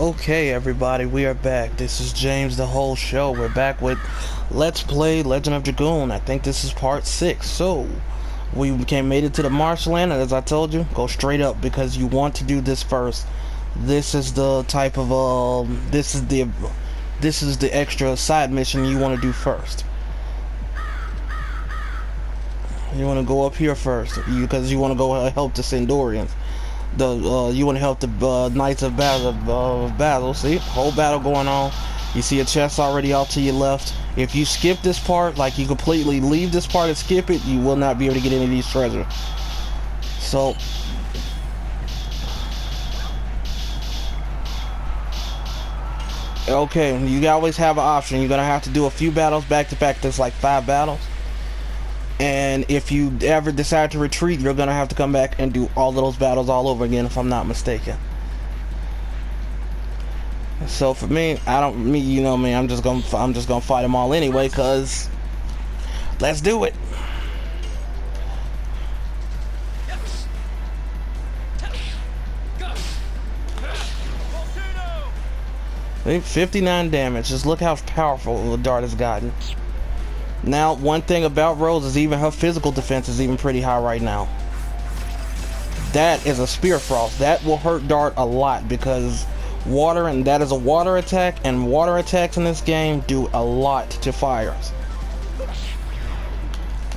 Okay, everybody, we are back. This is James, the whole show. We're back with Let's Play Legend of Dragoon. I think this is part 6. So, we made it to the Marshlands, and as I told you, go straight up because you want to do this first. This is the type of this is the extra side mission you want to do first. You want to go up here first because you want to go help the Sindorians. You want to help the Knights of Battle. See, whole battle going on. You see a chest already off to your left. If you skip this part, like you completely leave this part and skip it, you will not be able to get any of these treasures. So, okay, you always have an option. You're gonna have to do a few battles back to back. There's like 5 battles. And if you ever decide to retreat, you're gonna have to come back and do all of those battles all over again, if I'm not mistaken. So for me, you know me, I'm just gonna fight them all anyway, cause let's do it. Volcano. 59 damage. Just look how powerful the dart has gotten. Now, one thing about Rose is even her physical defense is even pretty high right now. That is a Spear Frost. That will hurt Dart a lot because water, and that is a water attack, and water attacks in this game do a lot to fires.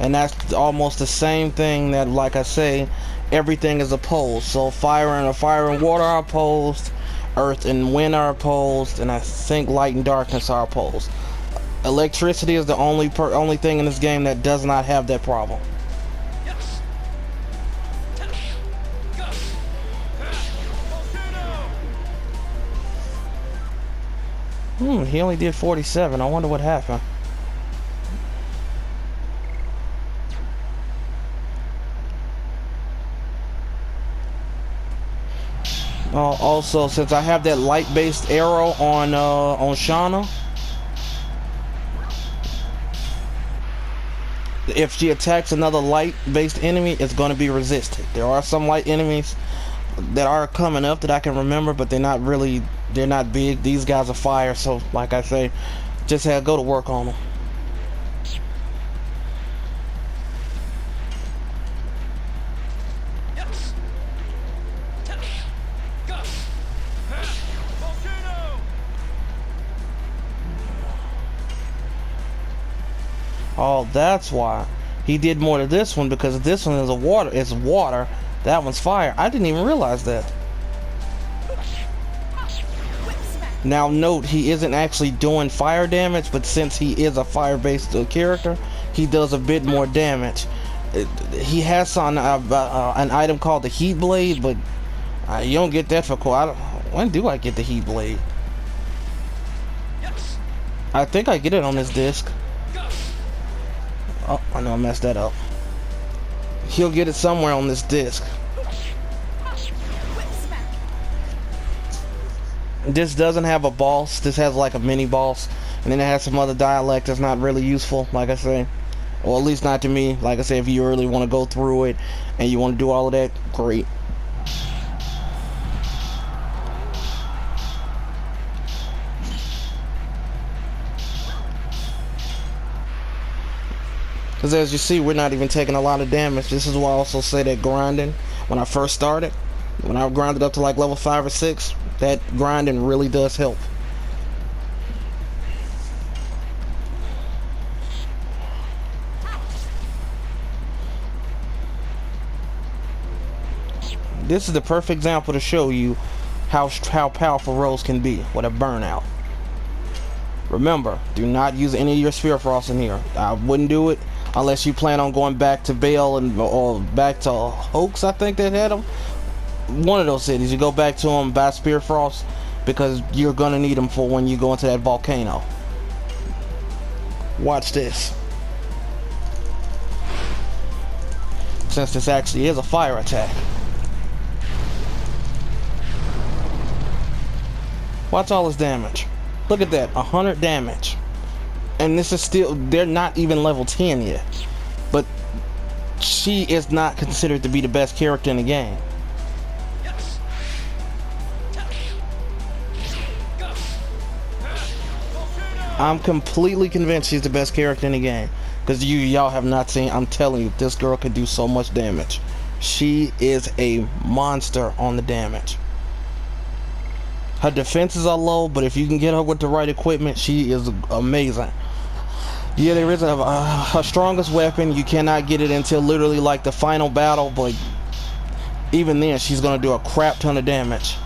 And that's almost the same thing that, like I say, everything is opposed. So fire and water are opposed, earth and wind are opposed, and I think light and darkness are opposed. Electricity is the only thing in this game that does not have that problem. He only did 47. I wonder what happened. Also, since I have that light-based arrow on Shauna, if she attacks another light-based enemy, it's going to be resisted. There are some light enemies that are coming up that I can remember, but they're not big. These guys are fire, so like I say, just go to work on them. Oh, that's why he did more to this one, because this one is water. That one's fire. I didn't even realize that. Now note, he isn't actually doing fire damage, but since he is a fire-based character, he does a bit more damage. He has an item called the Heat Blade, but you don't get that for when do I get the Heat Blade? I think I get it on this disc. Oh, I know I messed that up. He'll get it somewhere on this disc. This doesn't have a boss. This has like a mini boss, and then it has some other dialect that's not really useful, like I say, or at least not to me. Like I say, if you really want to go through it and you want to do all of that, great. Because as you see, we're not even taking a lot of damage. This is why I also say that grinding, when I first started, when I grinded up to like level 5 or 6, that grinding really does help. This is the perfect example to show you how powerful Rose can be with a burnout. Remember, do not use any of your Spear Frost in here. I wouldn't do it unless you plan on going back to Bale or back to Hoax, I think they had them. One of those cities, you go back to them, buy Spear Frost, because you're gonna need them for when you go into that volcano. Watch this. Since this actually is a fire attack. Watch all this damage. Look at that, 100 damage. And this is still, they're not even level 10 yet. But she is not considered to be the best character in the game. I'm completely convinced she's the best character in the game. Because y'all have not seen, I'm telling you, this girl can do so much damage. She is a monster on the damage. Her defenses are low, but if you can get her with the right equipment, she is amazing. Yeah, there is her strongest weapon. You cannot get it until literally like the final battle, but even then, she's gonna do a crap ton of damage.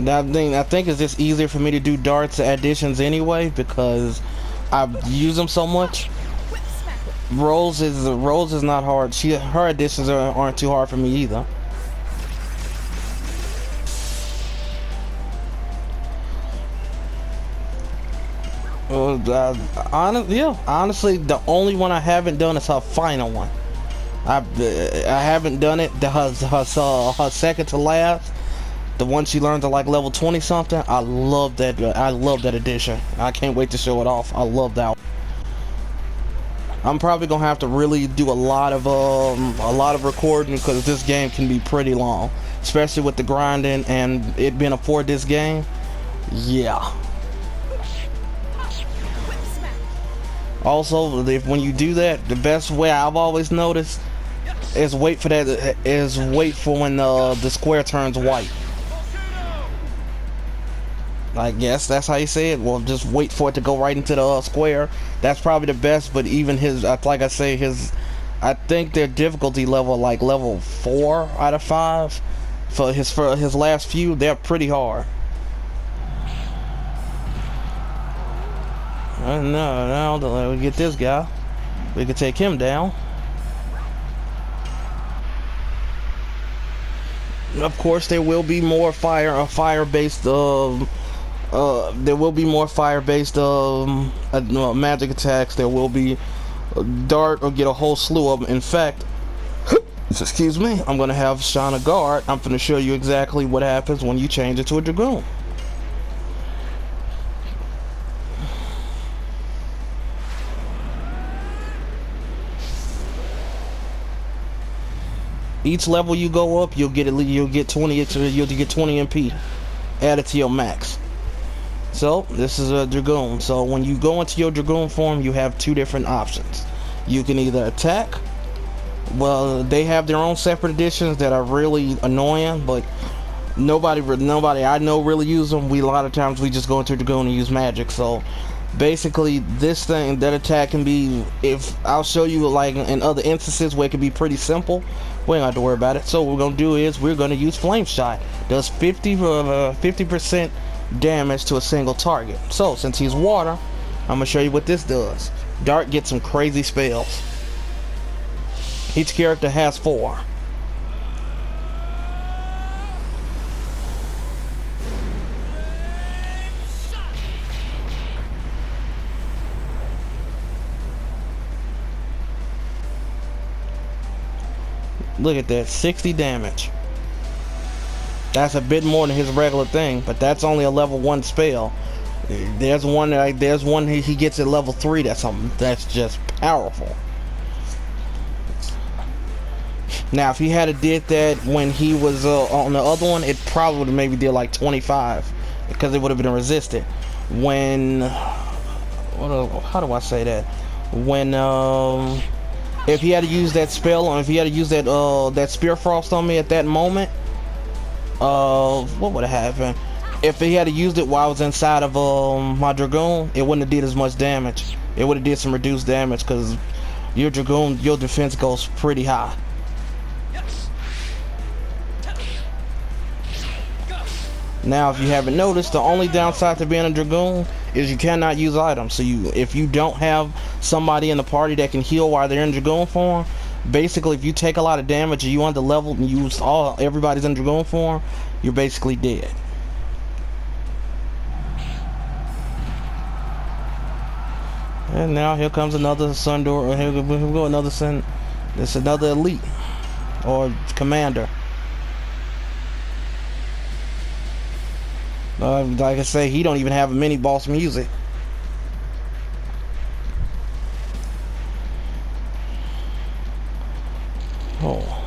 I think it's just easier for me to do darts additions anyway because I use them so much. Rose is not hard. Her additions aren't too hard for me either. Honestly, the only one I haven't done is her final one. I haven't done it. Her second to last. The one she learned to like level 20 something. I love that. I love that edition. I can't wait to show it off. I love that one. I'm probably gonna have to really do a lot of recording because this game can be pretty long, especially with the grinding and it being a 4-disc game. Yeah. Also, when you do that, the best way I've always noticed is wait for when the square turns white. I guess that's how you say it. Well, just wait for it to go right into the square. That's probably the best. But even like I say, I think their difficulty level, like level 4 out of 5, for his last few, they're pretty hard. Now we get this guy. We can take him down. Of course, there will be more fire-based. There will be more fire-based magic attacks. There will be dart or get a whole slew of them. In fact, excuse me, I'm gonna have Shauna guard. I'm gonna show you exactly what happens when you change it to a Dragoon. Each level you go up, you'll get 20 MP added to your max. So this is a Dragoon. So when you go into your Dragoon form, you have two different options. You can either attack. Well, they have their own separate editions that are really annoying, but nobody I know really use them. A lot of times we just go into Dragoon and use magic. So basically, that attack can be, if I'll show you like in other instances where it can be pretty simple. We ain't have to worry about it. So what we're gonna do is we're gonna use Flame Shot. Does 50% damage to a single target. So since he's water, I'm gonna show you what this does. Dart gets some crazy spells. Each character has 4. Look at that, 60 damage. That's a bit more than his regular thing, but that's only a level 1 spell. There's one he gets at level 3. That's just powerful. Now, if he had did that when he was on the other one, it probably would have maybe did like 25 because it would have been resisted. How do I say that? If he had to use that spell, or if he had to use that Spear Frost on me at that moment, what would have happened? If he had used it while I was inside of my Dragoon, it wouldn't have did as much damage. It would have did some reduced damage because your Dragoon, your defense goes pretty high. Now, if you haven't noticed, the only downside to being a Dragoon is you cannot use items. So if you don't have somebody in the party that can heal while they're in Dragoon form, basically if you take a lot of damage and you under leveled and use everybody's in Dragoon form, you're basically dead. And now here comes another Sundor, or here we go another Sun. It's another elite or commander. Like I say, he don't even have a mini boss music. Oh.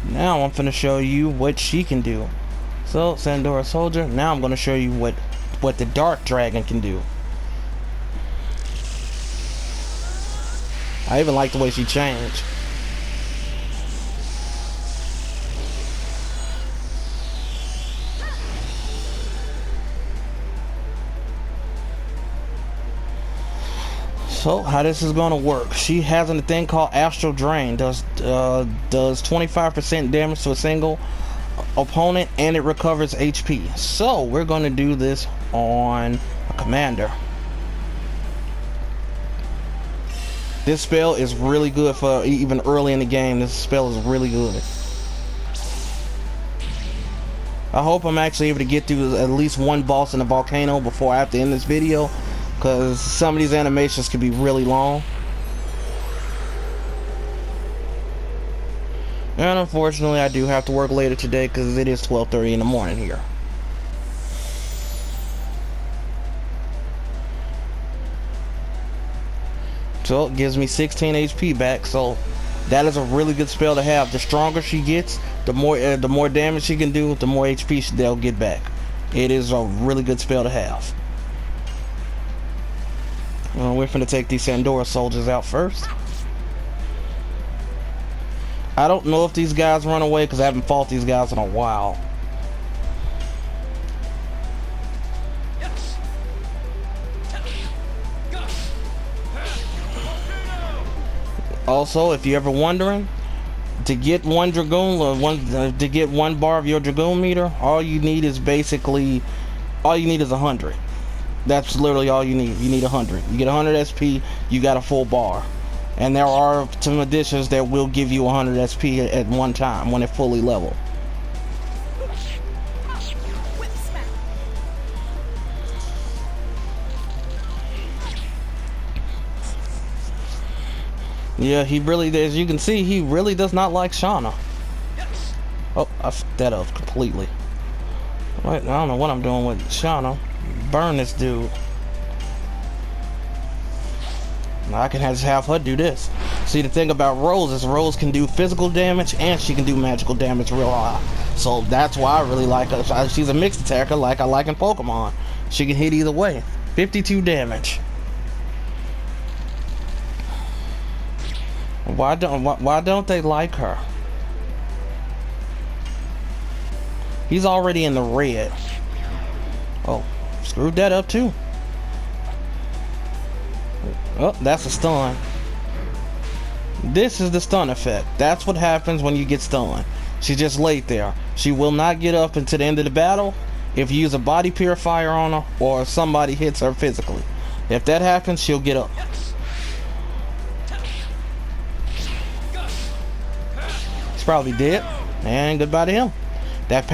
Now I'm finna show you what she can do. So, Sandora Soldier, now I'm gonna show you what the Dark Dragon can do. I even like the way she changed. So how this is gonna work? She has a thing called Astral Drain. Does 25% damage to a single opponent, and it recovers HP. So we're gonna do this on a commander. This spell is really good for even early in the game. This spell is really good. I hope I'm actually able to get through at least one boss in the volcano before I have to end this video, because some of these animations can be really long. And unfortunately I do have to work later today because it is 12:30 in the morning here. So it gives me 16 HP back, so that is a really good spell to have. The stronger she gets, the more damage she can do, the more HP they'll get back. It is a really good spell to have. We're finna take these Sandora soldiers out first. I don't know if these guys run away because I haven't fought these guys in a while. Also, if you're ever wondering, to get one Dragoon or to get one bar of your Dragoon meter, all you need is 100. That's literally all you need. You need 100. You get 100 SP, you got a full bar. And there are some additions that will give you 100 SP at one time when it's fully level. Yeah, he really, as you can see, he really does not like Shauna. Oh, I fucked that up completely. Wait, I don't know what I'm doing with Shauna. Burn this dude. I can just have her do this. See, the thing about Rose is Rose can do physical damage and she can do magical damage real high. So that's why I really like her. She's a mixed attacker like I like in Pokemon. She can hit either way. 52 damage. Why don't they like her? He's already in the red. Oh, screwed that up too. Oh, that's a stun. This is the stun effect. That's what happens when you get stunned. She just laid there. She will not get up until the end of the battle if you use a body purifier on her or if somebody hits her physically. If that happens, she'll get up. He's probably dead. And goodbye to him. That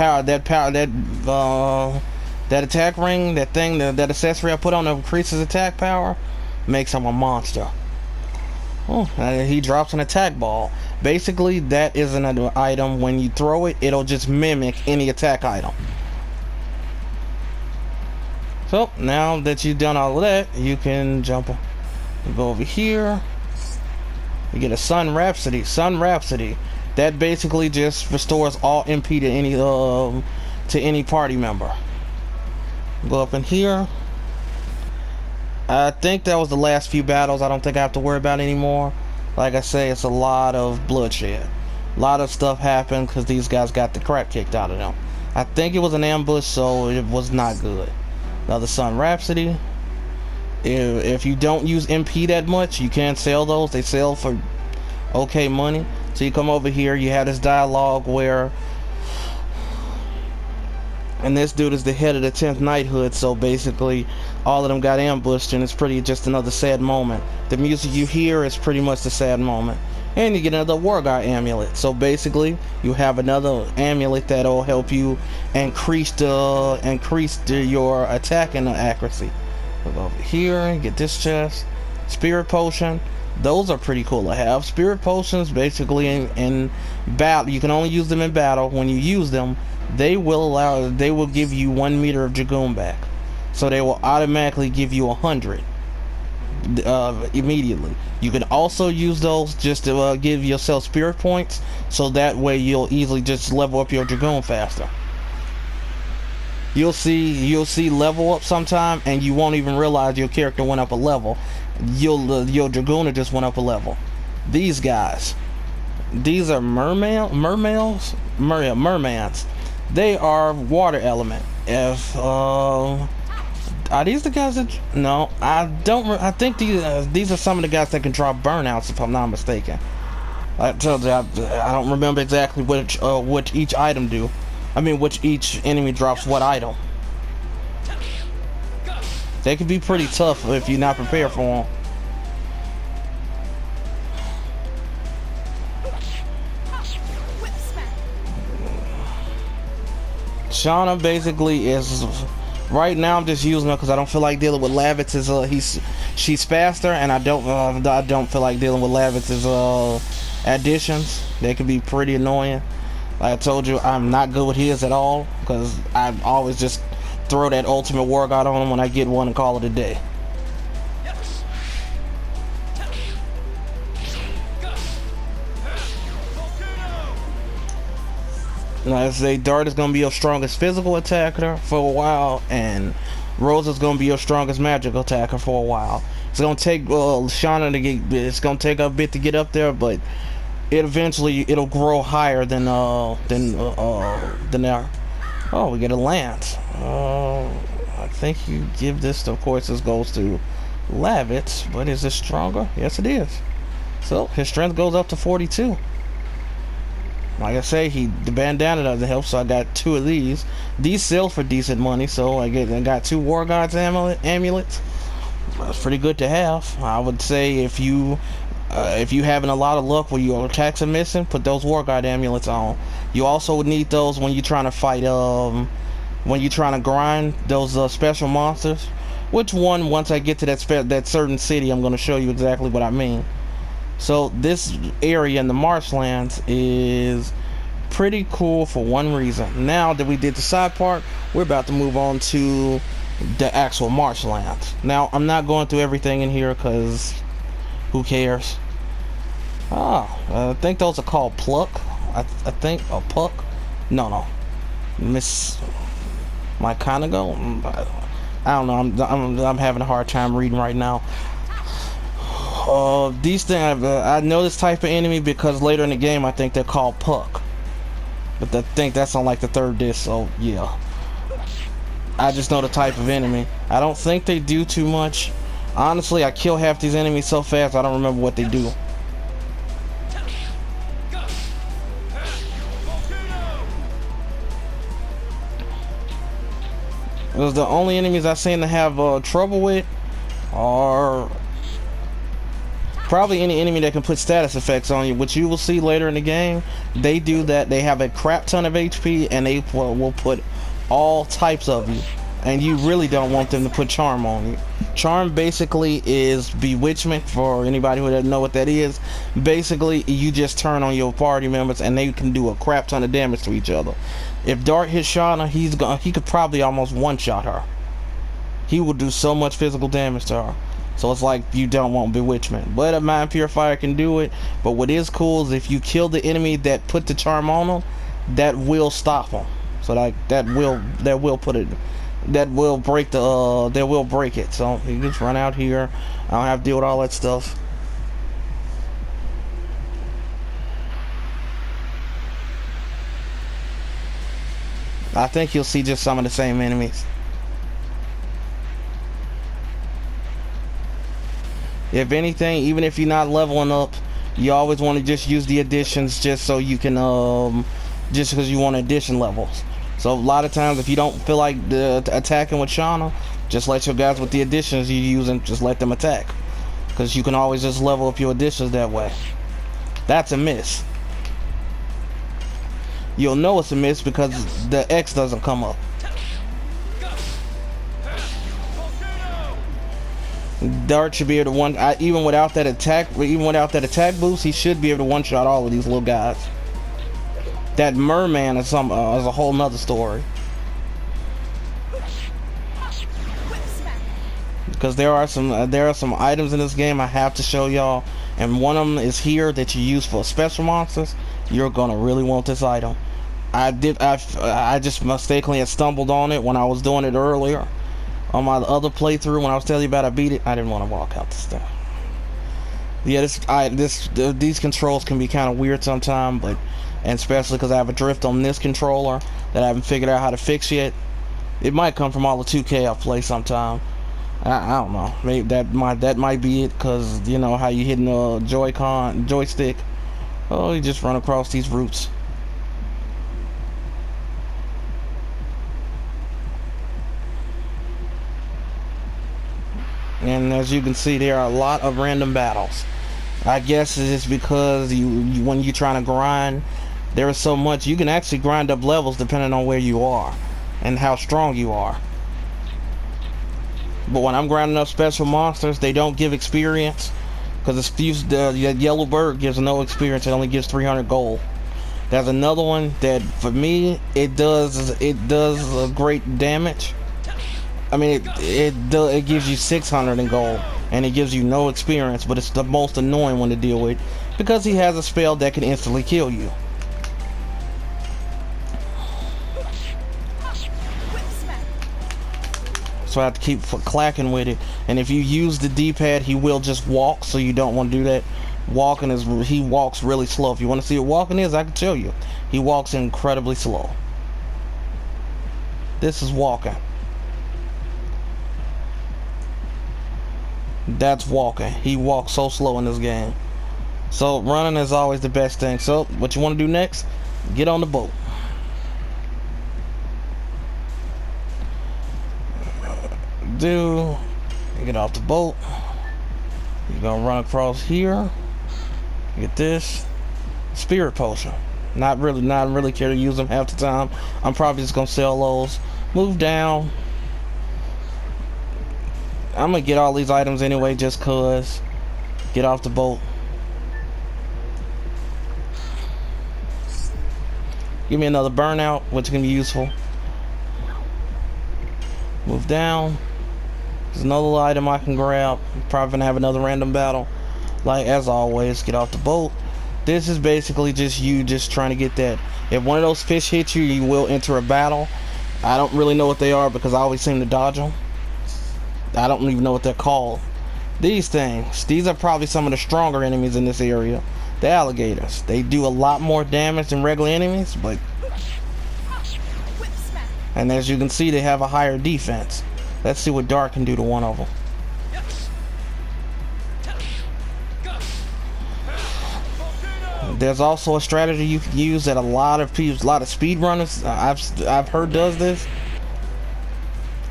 attack ring, that thing, that accessory I put on that increases attack power, makes him a monster. Oh, he drops an attack ball. Basically, that is an item. When you throw it, it'll just mimic any attack item. So, now that you've done all of that, you can jump, you go over here. You get a Sun Rhapsody. Sun Rhapsody. That basically just restores all MP to any party member. Go up in here. I think that was the last few battles. I don't think I have to worry about anymore. Like I say, it's a lot of bloodshed. A lot of stuff happened because these guys got the crap kicked out of them. I think it was an ambush, so it was not good. Another Sun Rhapsody. If you don't use MP that much, you can't sell those. They sell for okay money. So you come over here, you have this dialogue where, and this dude is the head of the 10th Knighthood, so basically all of them got ambushed and it's pretty just another sad moment. The music you hear is pretty much the sad moment. And you get another War God amulet. So basically you have another amulet that'll help you increase your attack and the accuracy. We'll go over here and get this chest. Spirit potion, those are pretty cool to have. Spirit potions basically in battle, you can only use them in battle. When you use them, they will give you 1 meter of Dragoon back, so they will automatically give you 100 immediately. You can also use those just to give yourself spirit points, so that way you'll easily just level up your Dragoon faster. You'll see level up sometime, and you won't even realize your character went up a level. Your Dragooner just went up a level. These guys, these are mermans. They are water element. If are these the guys that? No, I don't. I think these are some of the guys that can drop burnouts, if I'm not mistaken. I told you I don't remember exactly which each item do. I mean, which each enemy drops what item. They can be pretty tough if you're not prepared for them. Shauna basically is, right now I'm just using her because I don't feel like dealing with Lavitz's. She's faster, and I don't feel like dealing with Lavitz's additions. They can be pretty annoying. Like I told you, I'm not good with his at all, because I always just throw that ultimate war god on him when I get one and call it a day. Like I say, Dart is going to be your strongest physical attacker for a while, and Rose is going to be your strongest magical attacker for a while. It's going to take Shauna to get. It's going to take a bit to get up there, but it'll grow higher than there. Oh, we get a lance. I think you give this. Of course, this goes to Lavitz, but is it stronger? Yes, it is. So his strength goes up to 42. Like I say, the bandana doesn't help, so I got 2 of these. These sell for decent money, so I got 2 War Gods amulets. That's pretty good to have. I would say if you having a lot of luck where your attacks are missing, put those War God amulets on. You also would need those when you're trying to fight, when you're trying to grind those special monsters. Which one? Once I get to that certain city, I'm going to show you exactly what I mean. So this area in the Marshlands is pretty cool for one reason. Now that we did the side part, we're about to move on to the actual Marshlands. Now, I'm not going through everything in here because who cares? I think those are called pluck. I think a puck. No. Miss my Conago. I don't know. I'm having a hard time reading right now. These things, I know this type of enemy because later in the game I think they're called puck, but I think that's on like the 3rd disc. So yeah, I just know the type of enemy. I don't think they do too much. Honestly, I kill half these enemies so fast I don't remember what they do. Because the only enemies I seem to have trouble with are probably any enemy that can put status effects on you, which you will see later in the game. They do that. They have a crap ton of HP, and they will put all types of you, and you really don't want them to put charm on you. Charm basically is bewitchment. For anybody who doesn't know what that is, basically you just turn on your party members and they can do a crap ton of damage to each other. If Dart hits Shauna, he could probably almost one-shot her. He will do so much physical damage to her. So it's like you don't want bewitchment, but a mind purifier can do it. But what is cool is if you kill the enemy that put the charm on them, that will stop them. So like that will break it. So you just run out here. I don't have to deal with all that stuff. I think you'll see just some of the same enemies. If anything, even if you're not leveling up, you always want to just use the additions just so you can just because you want addition levels. So a lot of times if you don't feel like attacking with Shauna, just let your guys with the additions you're using, just let them attack, because you can always just level up your additions that way. That's a miss. You'll know it's a miss because the X doesn't come up. Dart should be able to even without that attack boost, he should be able to one-shot all of these little guys. That merman is a whole nother story. Because there are some items in this game I have to show y'all, and one of them is here that you use for special monsters. You're gonna really want this item. I just mistakenly had stumbled on it when I was doing it earlier. On my other playthrough, when I was telling you about I beat it, I didn't want to walk out the stuff. Yeah, these controls can be kind of weird sometimes, and especially because I have a drift on this controller that I haven't figured out how to fix yet. It might come from all the 2K I play sometime. I don't know. Maybe that might be it, because you know how you hitting a joystick. Oh, you just run across these roots. And as you can see, there are a lot of random battles. I guess it's just because when you're trying to grind, there is so much. You can actually grind up levels depending on where you are and how strong you are. But when I'm grinding up special monsters, they don't give experience, because the yellow bird gives no experience. It only gives 300 gold. There's another one that for me it does great damage. I mean, it gives you 600 in gold, and it gives you no experience, but it's the most annoying one to deal with, because he has a spell that can instantly kill you. So I have to keep clacking with it, and if you use the D-pad, he will just walk, so you don't want to do that. He walks really slow. If you want to see what walking is, I can tell you. He walks incredibly slow. This is walking. That's walking. He walks so slow in this game. So running is always the best thing. So what you want to do next? Get on the boat. Get off the boat. You're gonna run across here. Get this spirit potion. Not really care to use them half the time. I'm probably just gonna sell those. Move down. I'm gonna get all these items anyway, just cause. Get off the boat. Give me another burnout, which can be useful. Move down. There's another item I can grab. Probably gonna have another random battle. Like as always, get off the boat. This is basically just you trying to get that. If one of those fish hits you, you will enter a battle. I don't really know what they are because I always seem to dodge them. I don't even know what they're called. These things. These are probably some of the stronger enemies in this area. The alligators. They do a lot more damage than regular enemies, but... And as you can see, they have a higher defense. Let's see what Dart can do to one of them. There's also a strategy you can use that a lot of speedrunners I've heard does this.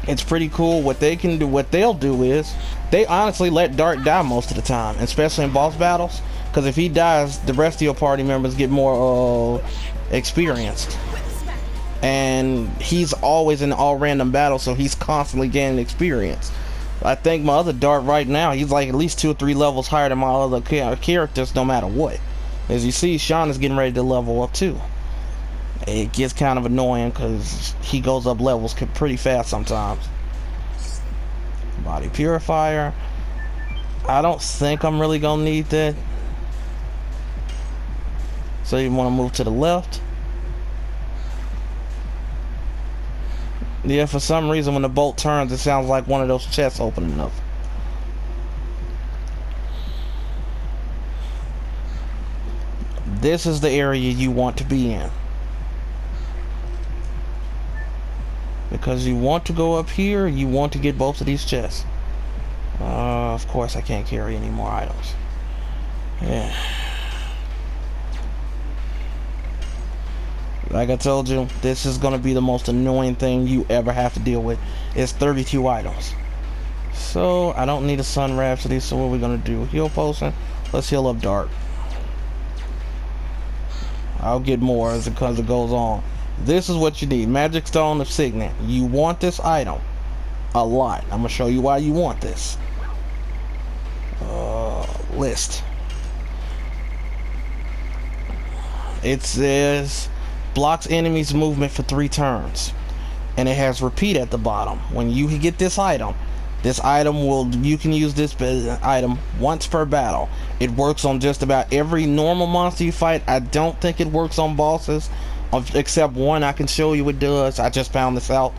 It's pretty cool. What they'll do is they honestly let Dart die most of the time, especially in boss battles. Because if he dies, the rest of your party members get more experienced. And he's always in all random battles, so he's constantly gaining experience. I think my other Dart right now, he's like at least 2 or 3 levels higher than my other characters, no matter what. As you see, Sean is getting ready to level up too. It gets kind of annoying because he goes up levels pretty fast sometimes. Body purifier. I don't think I'm really gonna need that. So you want to move to the left. Yeah, for some reason when the boat turns, it sounds like one of those chests opening up. This is the area you want to be in. Because you want to go up here, you want to get both of these chests. Of course I can't carry any more items. Yeah. Like I told you, this is going to be the most annoying thing you ever have to deal with. It's 32 items. So, I don't need a Sun Rhapsody, so what are we going to do? Heal potion? Let's heal up Dart. I'll get more as it goes on. This is what you need. Magic Stone of Signet. You want this item a lot. I'm going to show you why you want this. list. It says blocks enemies movement for 3 turns, and it has repeat at the bottom. When you get this item will, you can use this item once per battle. It works on just about every normal monster you fight. I don't think it works on bosses, except one. I can show you it does. I just found this out.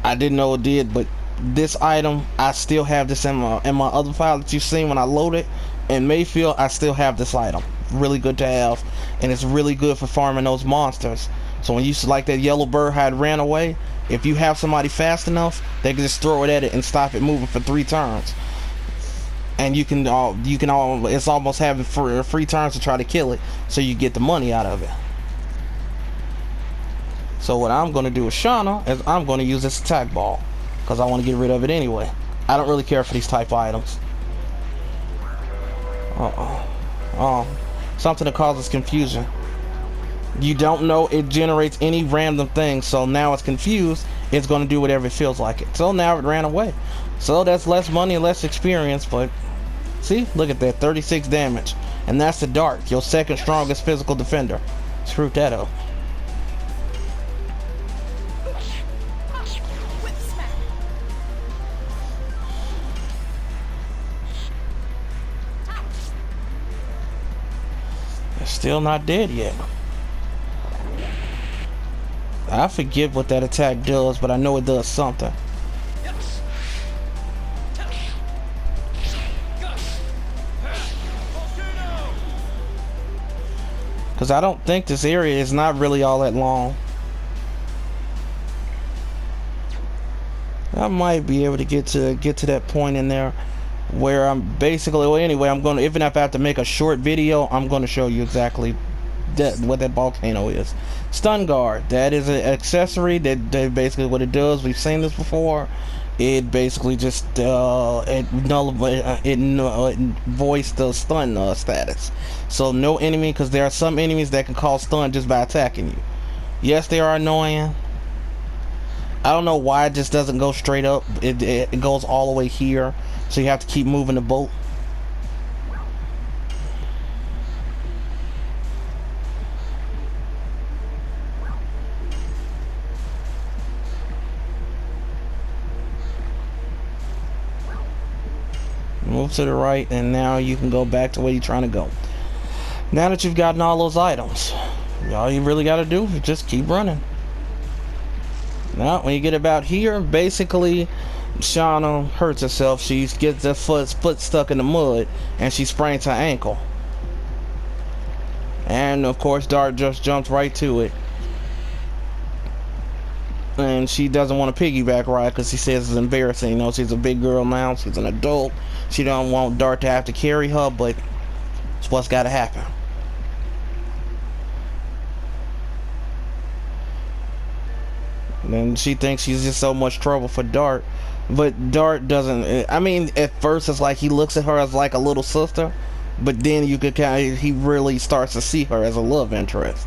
I didn't know it did, but this item, I still have this in my other file that you've seen when I loaded in Mayfield. I still have this item. Really good to have, and it's really good for farming those monsters. So when you like that yellow bird had ran away, if you have somebody fast enough, they can just throw it at it and stop it moving for 3 turns. And you can it's almost having free turns to try to kill it, so you get the money out of it. So what I'm going to do with Shauna is I'm going to use this attack ball, because I want to get rid of it anyway. I don't really care for these type items. Something that causes confusion. You don't know it generates any random thing, so now it's confused. It's going to do whatever it feels like it. So now it ran away. So that's less money and less experience, but see, look at that, 36 damage. And that's the Dart, your second strongest physical defender. Screwed that up. It's still not dead yet. I forget what that attack does, but I know it does something. Because I don't think this area is not really all that long. I might be able to get to that point in there where I'm basically, well, anyway, I'm gonna, even if I have to make a short video, I'm gonna show you exactly what that volcano is. Stun guard, that is an accessory that basically what it does. We've seen this before. It basically just it voids the stun status. So no enemy, because there are some enemies that can cause stun just by attacking you. Yes, they are annoying. I don't know why it just doesn't go straight up. It goes all the way here, so you have to keep moving the boat. Move to the right, and now you can go back to where you're trying to go. Now that you've gotten all those items, all you really got to do is just keep running. Now when you get about here, basically Shauna hurts herself. She gets her foot stuck in the mud, and she sprains her ankle. And of course Dart just jumps right to it, and she doesn't want to piggyback ride because she says it's embarrassing. You know, she's a big girl now, she's an adult. She don't want Dart to have to carry her, but it's what's got to happen. And she thinks she's just so much trouble for Dart, but Dart doesn't. I mean, at first it's like he looks at her as like a little sister, but then you could he really starts to see her as a love interest.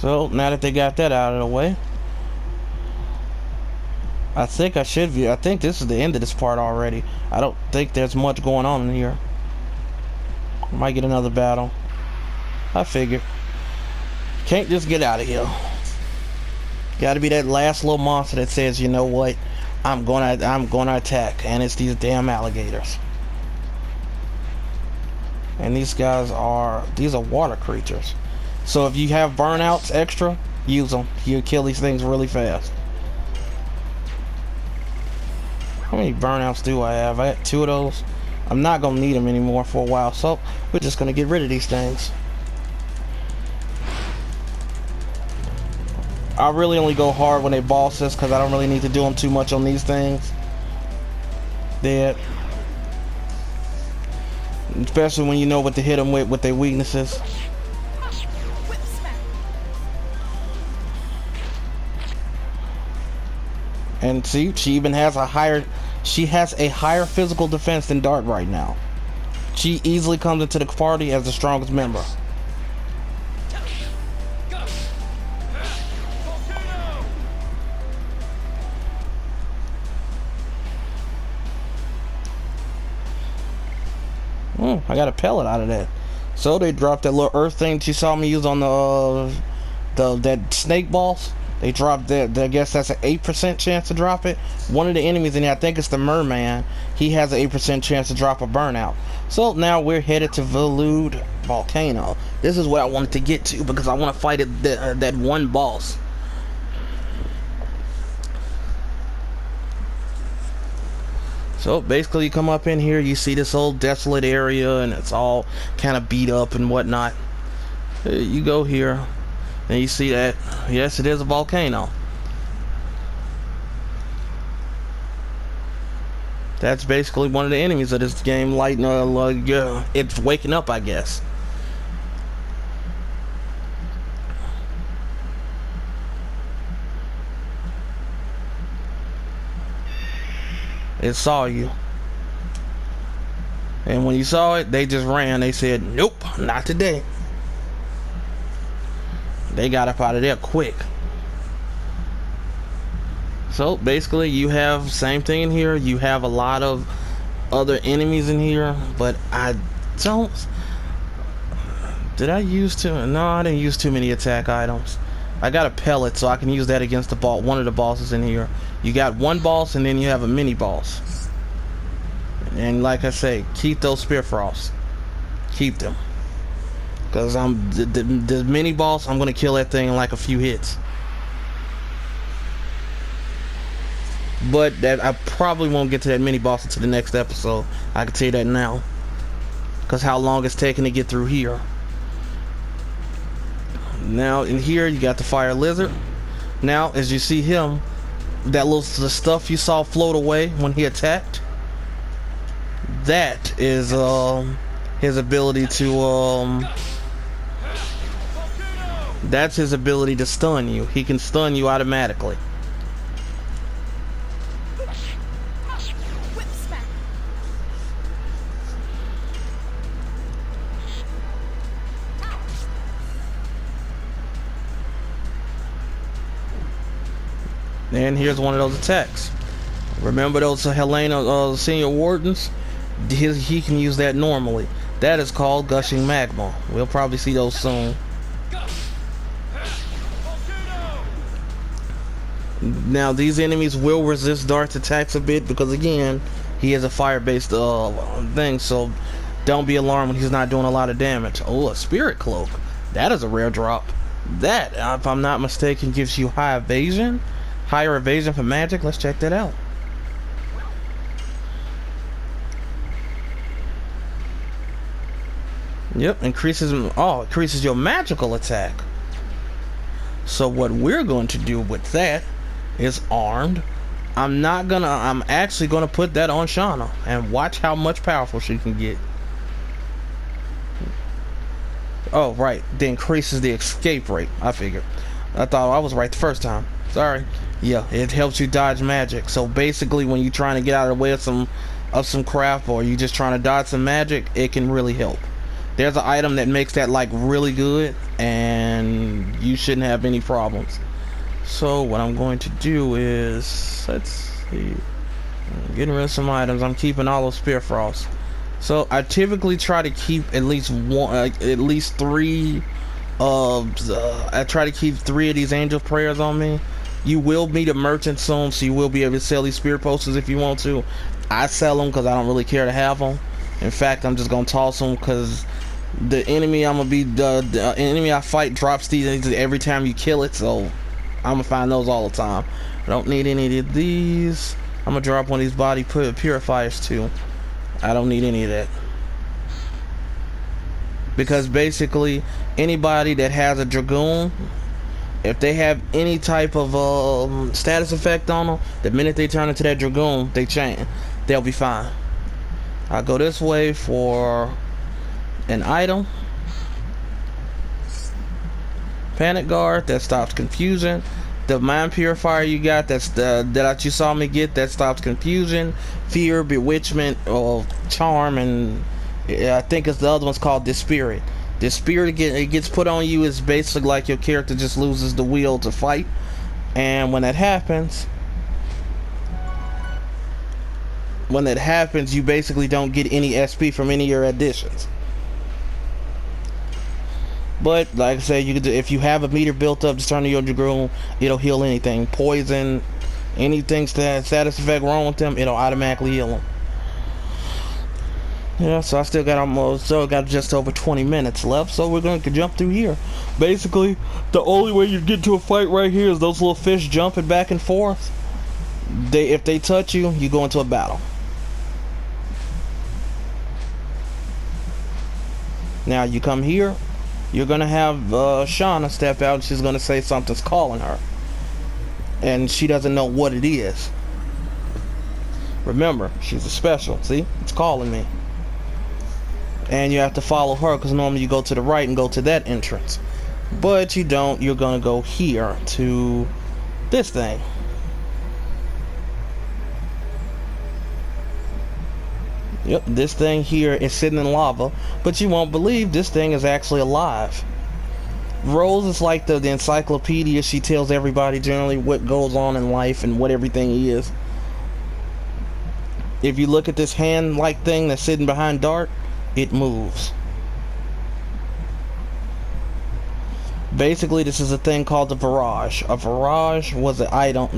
So now that they got that out of the way, I think I think this is the end of this part already. I don't think there's much going on in here. Might get another battle. I figured. Can't just get out of here. Gotta be that last little monster that says, you know what, I'm gonna attack, and it's these damn alligators. And these are water creatures. So if you have burnouts extra, use them. You kill these things really fast. How many burnouts do I have? I had 2 of those. I'm not gonna need them anymore for a while, so we're just gonna get rid of these things. I really only go hard when they bosses, because I don't really need to do them too much on these things. Dead. Especially when you know what to hit them with their weaknesses. And see, she even has a higher She has a higher physical defense than Dart right now. She easily comes into the party as the strongest member. I got a pellet out of that. So they dropped that little earth thing that you saw me use on that snake boss. They dropped that. I guess that's an 8% chance to drop it. One of the enemies in there, I think it's the merman. He has an 8% chance to drop a burnout. So now we're headed to Villude Volcano. This is what I wanted to get to because I want to fight that one boss. So basically you come up in here, you see this old desolate area and it's all kind of beat up and whatnot. You go here and you see that, yes, it is a volcano. That's basically one of the enemies of this game, it's waking up, I guess. It saw you, and when you saw it, they just ran. They said, nope, not today. They got up out of there quick. So basically you have same thing in here. You have a lot of other enemies in here, but I don't, did I use too? No, I didn't use too many attack items. I got a pellet, so I can use that against the one of the bosses in here. You got one boss, and then you have a mini boss. And like I say, keep those spear frosts. Keep them, because the mini boss. I'm gonna kill that thing in like a few hits. But that I probably won't get to that mini boss until the next episode. I can tell you that now, because how long it's taking to get through here. Now in here you got the fire lizard. Now as you see him, that the stuff you saw float away when he attacked, that is his ability to that's his ability to stun you. He can stun you automatically. And here's one of those attacks. Remember those Helena senior wardens? He can use that normally. That is called gushing magma. We'll probably see those soon. Now these enemies will resist Dart's attacks a bit because again, he is a fire-based thing, so don't be alarmed when he's not doing a lot of damage. Oh, a spirit cloak. That is a rare drop. That, if I'm not mistaken, gives you higher evasion for magic. Let's check that out. Yep, increases your magical attack. So what we're going to do with that is armed. I'm actually gonna put that on Shauna and watch how much powerful she can get. Oh right, that increases the escape rate. I figured. I thought I was right the first time. Sorry. Yeah, it helps you dodge magic. So basically when you're trying to get out of the way of some crap, or you just trying to dodge some magic, it can really help. There's an item that makes that like really good, and you shouldn't have any problems. So what I'm going to do is, let's see, I'm getting rid of some items. I'm keeping all those spear frosts. So I typically try to keep at least three I try to keep 3 of these angel prayers on me. You will meet a merchant soon, so you will be able to sell these spear posters if you want to. I sell them because I don't really care to have them. In fact, I'm just gonna toss them because the enemy the enemy I fight drops these every time you kill it, so I'm gonna find those all the time. I don't need any of these. I'm gonna drop one of these body purifiers too. I don't need any of that, because basically anybody that has a Dragoon, if they have any type of status effect on them, the minute they turn into that Dragoon, they'll be fine. I'll go this way for an item. Panic guard, that stops confusion. The mind purifier you got, that's the that you saw me get, that stops confusion, fear, bewitchment, or charm, and I think it's the other one's called Dispirit. Dispirit it gets put on you is basically like your character just loses the will to fight, and when that happens, you basically don't get any SP from any of your additions. But like I said, you could do, if you have a meter built up, just turn to your Dragoon. It'll heal anything, poison, anything status effect wrong with them. It'll automatically heal them. Yeah, so I still got just over 20 minutes left. So we're going to jump through here. Basically, the only way you get to a fight right here is those little fish jumping back and forth. If they touch you, you go into a battle. Now you come here. You're gonna have Shauna step out, and she's gonna say something's calling her, and she doesn't know what it is. Remember, she's a special. See, it's calling me, and you have to follow her because normally you go to the right and go to that entrance, but you don't. You're gonna go here to this thing. Yep, this thing here is sitting in lava, but you won't believe this thing is actually alive. Rose is like the encyclopedia. She tells everybody generally what goes on in life and what everything is. If you look at this hand-like thing that's sitting behind Dart, it moves. Basically, this is a thing called the virage. A virage was an item,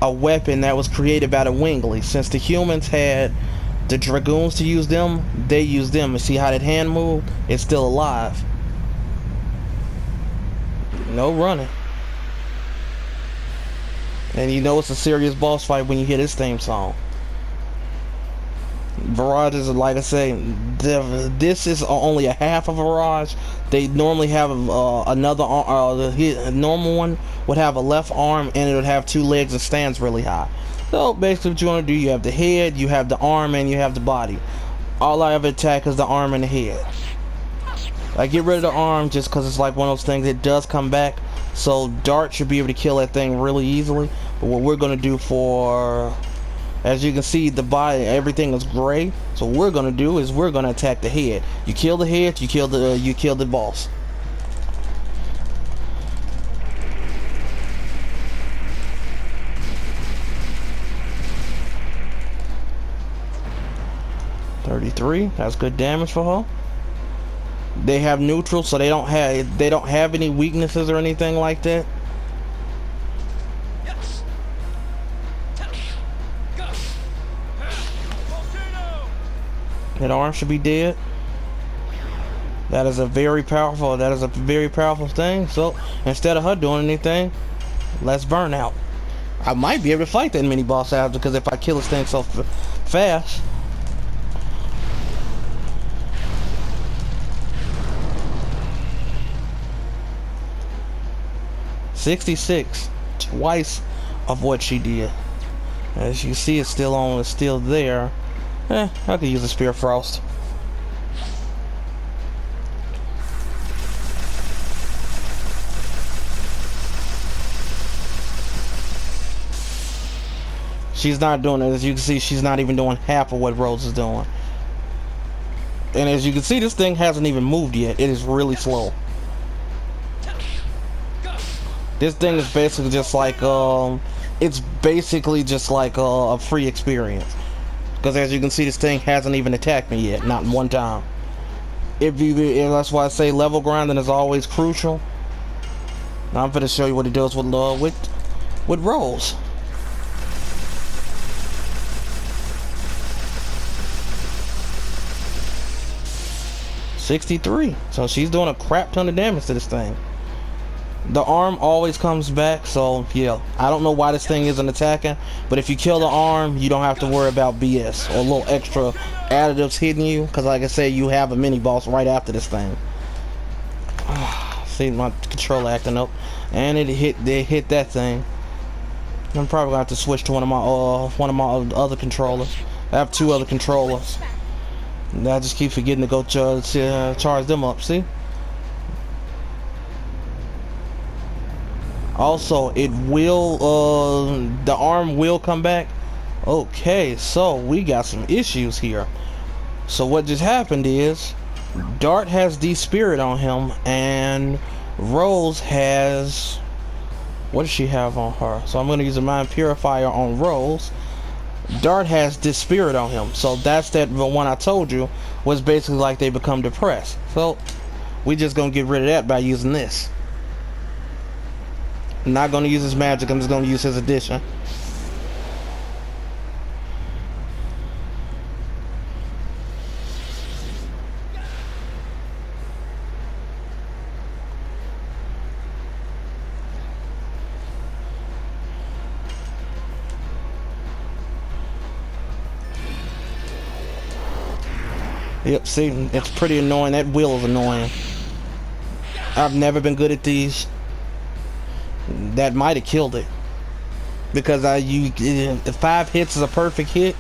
a weapon that was created by the Wingley. Since the humans had the Dragoons to use them, they use them. And see how that hand moved? It's still alive. No running. And you know it's a serious boss fight when you hear this theme song. Virages, like I say, this is only a half of a virage. They normally have another arm. The normal one would have a left arm and it would have two legs that stands really high. So basically what you want to do, you have the head, you have the arm, and you have the body. All I ever attack is the arm and the head. I get rid of the arm just because it's like one of those things, it does come back. So Dart should be able to kill that thing really easily. But what we're going to do for, as you can see, the body, everything is gray. So what we're going to do is we're going to attack the head. You kill the head, you kill the boss. .33, that's good damage for her. They have neutral, so they don't have any weaknesses or anything like that. Yes. That arm should be dead. That is a very powerful thing. So instead of her doing anything, let's burn out. I might be able to fight that mini boss after, because if I kill this thing so fast. .66, twice of what she did. As you see, it's still there. I could use a Spear Frost. She's not doing it. As you can see, she's not even doing half of what Rose is doing. And as you can see, this thing hasn't even moved yet. It is really slow. This thing is basically just like a free experience. Because as you can see, this thing hasn't even attacked me yet, not one time. That's why I say level grinding is always crucial. Now I'm going to show you what it does with Rose. .63. So she's doing a crap ton of damage to this thing. The arm always comes back, so yeah. I don't know why this thing isn't attacking, but if you kill the arm, you don't have to worry about BS or little extra additives hitting you, because like I said, you have a mini boss right after this thing. See my controller acting up, and they hit that thing. I'm probably gonna have to switch to one of my other controllers. I have two other controllers. And I just keep forgetting to go charge them up. See? Also, it will, the arm will come back. Okay, so we got some issues here. So what just happened is, Dart has D-Spirit on him, and Rose has, what does she have on her? So I'm going to use a Mind Purifier on Rose. Dart has D-Spirit on him, so that's the one I told you was basically like they become depressed. So we just going to get rid of that by using this. I'm not going to use his magic, I'm just going to use his addition. Yep, see, it's pretty annoying. That wheel is annoying. I've never been good at these. That might have killed it. Because the 5 hits is a perfect hit.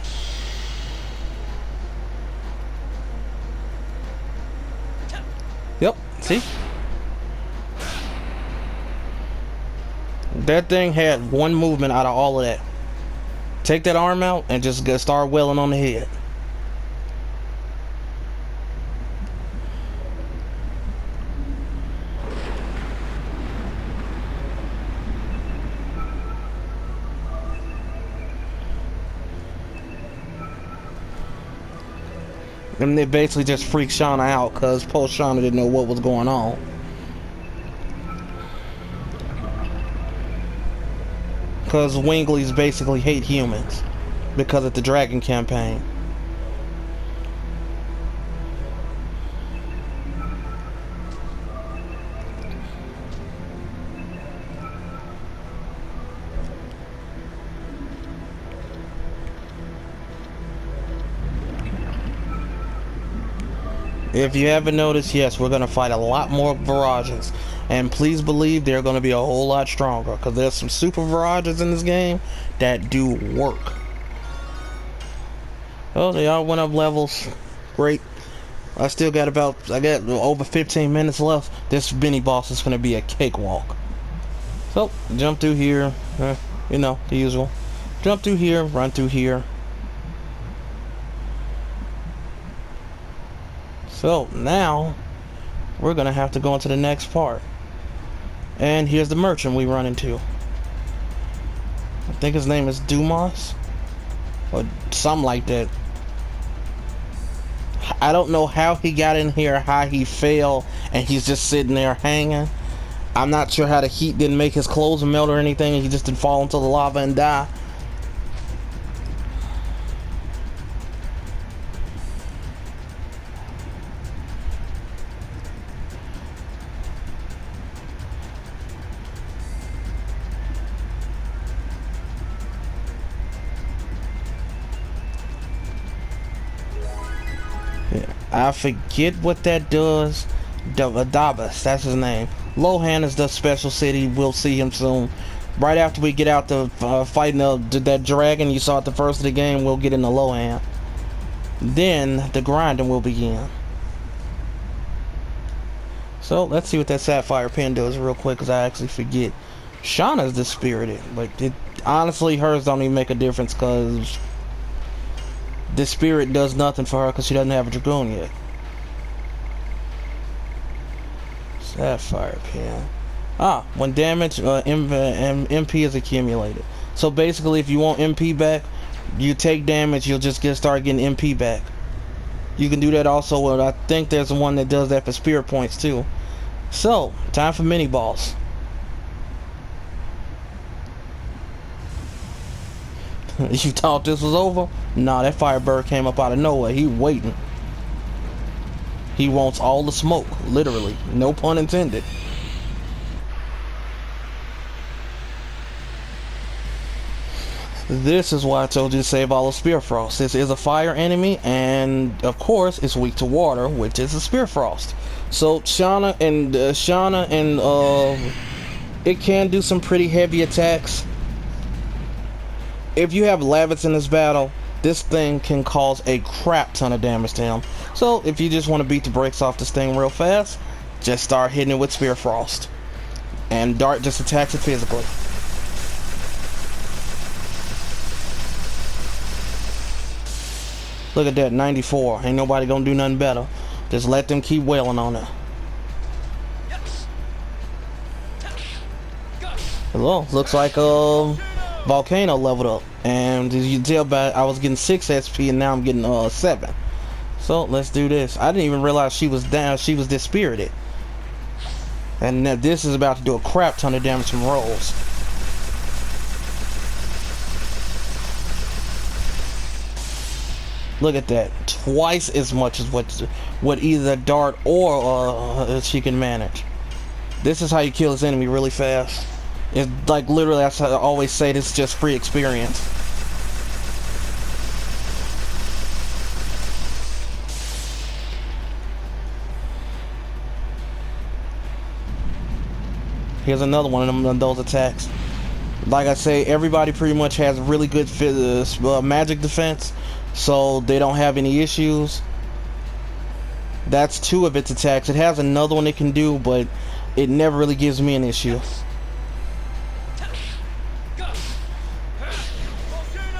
Yep, see? That thing had one movement out of all of that. Take that arm out and just start wailing on the head. And they basically just freaked Shauna out because post Shauna didn't know what was going on. Because Winglies basically hate humans because of the Dragon campaign. If you haven't noticed, yes, we're going to fight a lot more virages. And please believe they're going to be a whole lot stronger. Because there's some super virages in this game that do work. Oh, they all went up levels. Great. I still got I got over 15 minutes left. This mini boss is going to be a cakewalk. So, jump through here. You know, the usual. Jump through here, run through here. So now we're gonna have to go into the next part, and here's the merchant we run into. I think his name is Dumas or something like that. I don't know how he got in here, how he fell, and he's just sitting there hanging. I'm not sure how the heat didn't make his clothes melt or anything, and he just didn't fall into the lava and die. I forget what that does. Dabas, that's his name. Lohan is the special city. We'll see him soon. Right after we get out to fighting that dragon you saw at the first of the game, we'll get into Lohan. Then the grinding will begin. So let's see what that sapphire pen does real quick, because I actually forget. Shauna's dispirited, but honestly hers don't even make a difference, because the spirit does nothing for her because she doesn't have a Dragoon yet. Sapphire pen. When damage MP is accumulated. So basically, if you want MP back, you take damage, you'll just start getting MP back. You can do that also. I think there's one that does that for spirit points too. So time for mini boss. You thought this was over? Nah, that Firebird came up out of nowhere. He waiting. He wants all the smoke, literally. No pun intended. This is why I told you to save all of Spear Frost. This is a fire enemy, and of course, it's weak to water, which is a Spear Frost. So Shauna and it can do some pretty heavy attacks. If you have Lavitz in this battle, this thing can cause a crap ton of damage to him. So if you just want to beat the brakes off this thing real fast, just start hitting it with Spear Frost. and Dart just attacks it physically. Look at that, 94. Ain't nobody gonna do nothing better. Just let them keep wailing on it. Well, looks like Volcano leveled up, and as you can tell by I was getting 6 SP and now I'm getting 7. So let's do this. I didn't even realize she was down. She was dispirited, and now this is about to do a crap ton of damage from rolls. Look at that, twice as much as what either Dart or she can manage. This is how you kill this enemy really fast. It's like literally, that's how I always say, this is just free experience. Here's another one of those attacks. Like I say, everybody pretty much has really good magic defense, so they don't have any issues. That's 2 of its attacks. It has another one it can do, but it never really gives me an issue.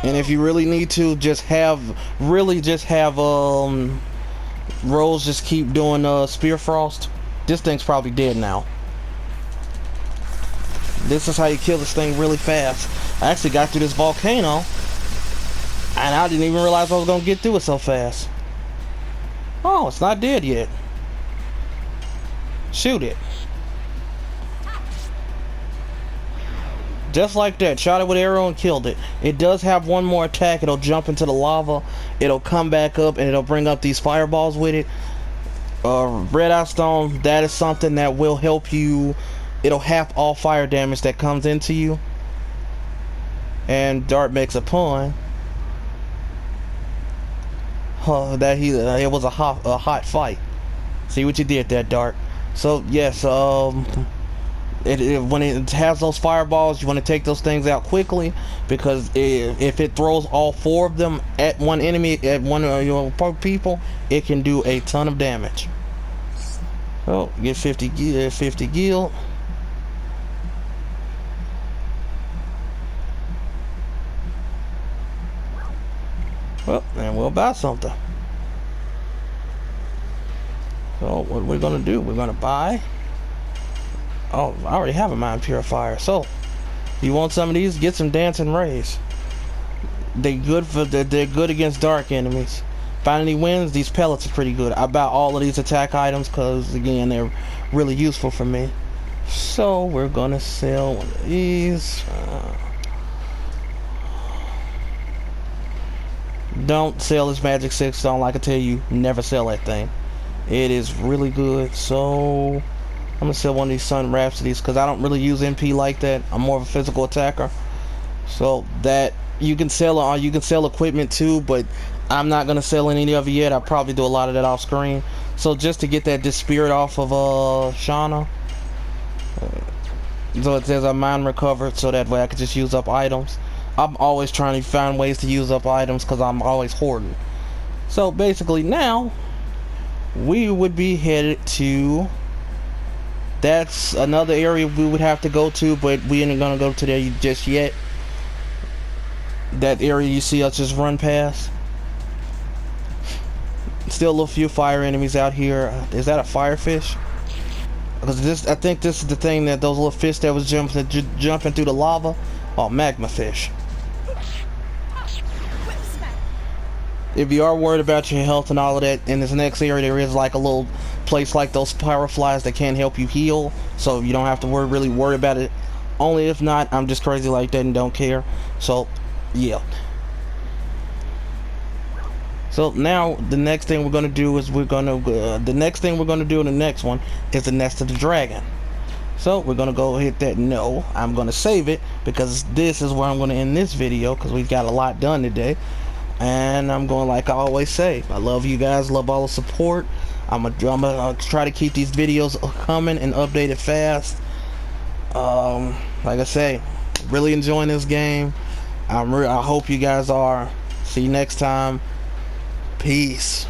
And if you really need to, just have Rose just keep doing Spear Frost. This thing's probably dead now. This is how you kill this thing really fast. I actually got through this volcano, and I didn't even realize I was gonna get through it so fast. Oh, it's not dead yet. Shoot it. Just like that, shot it with arrow and killed it. It does have one more attack. It'll jump into the lava, it'll come back up, and it'll bring up these fireballs with it. Red Eye Stone, that is something that will help you. It'll half all fire damage that comes into you. And Dart makes a pun. It was a hot fight. See what you did there, Dart. So yes, when it has those fireballs, you want to take those things out quickly, because if it throws all 4 of them at one enemy, at one of your people, it can do a ton of damage. So get 50 gil. Well, and we'll buy something. So what we're gonna do? We're gonna buy. Oh, I already have a mind purifier. So, if you want some of these, get some dancing rays. They're good against dark enemies. Find any wins, these pellets are pretty good. I buy all of these attack items because again, they're really useful for me. So we're gonna sell one of these. Don't sell this magic 6 stone. Like I tell you, never sell that thing. It is really good. So I'm gonna sell one of these Sun Rhapsodies because I don't really use MP like that. I'm more of a physical attacker. So that you can sell equipment too, but I'm not gonna sell any of it yet. I'll probably do a lot of that off screen. So just to get that spirit off of Shauna. So it says I mind recovered, so that way I can just use up items. I'm always trying to find ways to use up items because I'm always hoarding. So basically now we would be headed to, that's another area we would have to go to, but we ain't gonna go to there just yet. That area you see us just run past. Still a few fire enemies out here. Is that a firefish? Because this, I think this is the thing, that those little fish that was jumping through the lava. Oh, magma fish. If you are worried about your health and all of that, in this next area there is like a little place like those pyroflies that can help you heal, so you don't have to really worry about it. Only if not, I'm just crazy like that and don't care. So yeah. So now the next thing we're gonna do is the next thing we're gonna do in the next one is the Nest of the Dragon. So we're gonna go hit that. No, I'm gonna save it because this is where I'm gonna end this video, because we've got a lot done today. And I'm going, like I always say, I love you guys, love all the support. I'm gonna try to keep these videos coming and updated fast. Like I say, really enjoying this game. I hope you guys are. See you next time. Peace.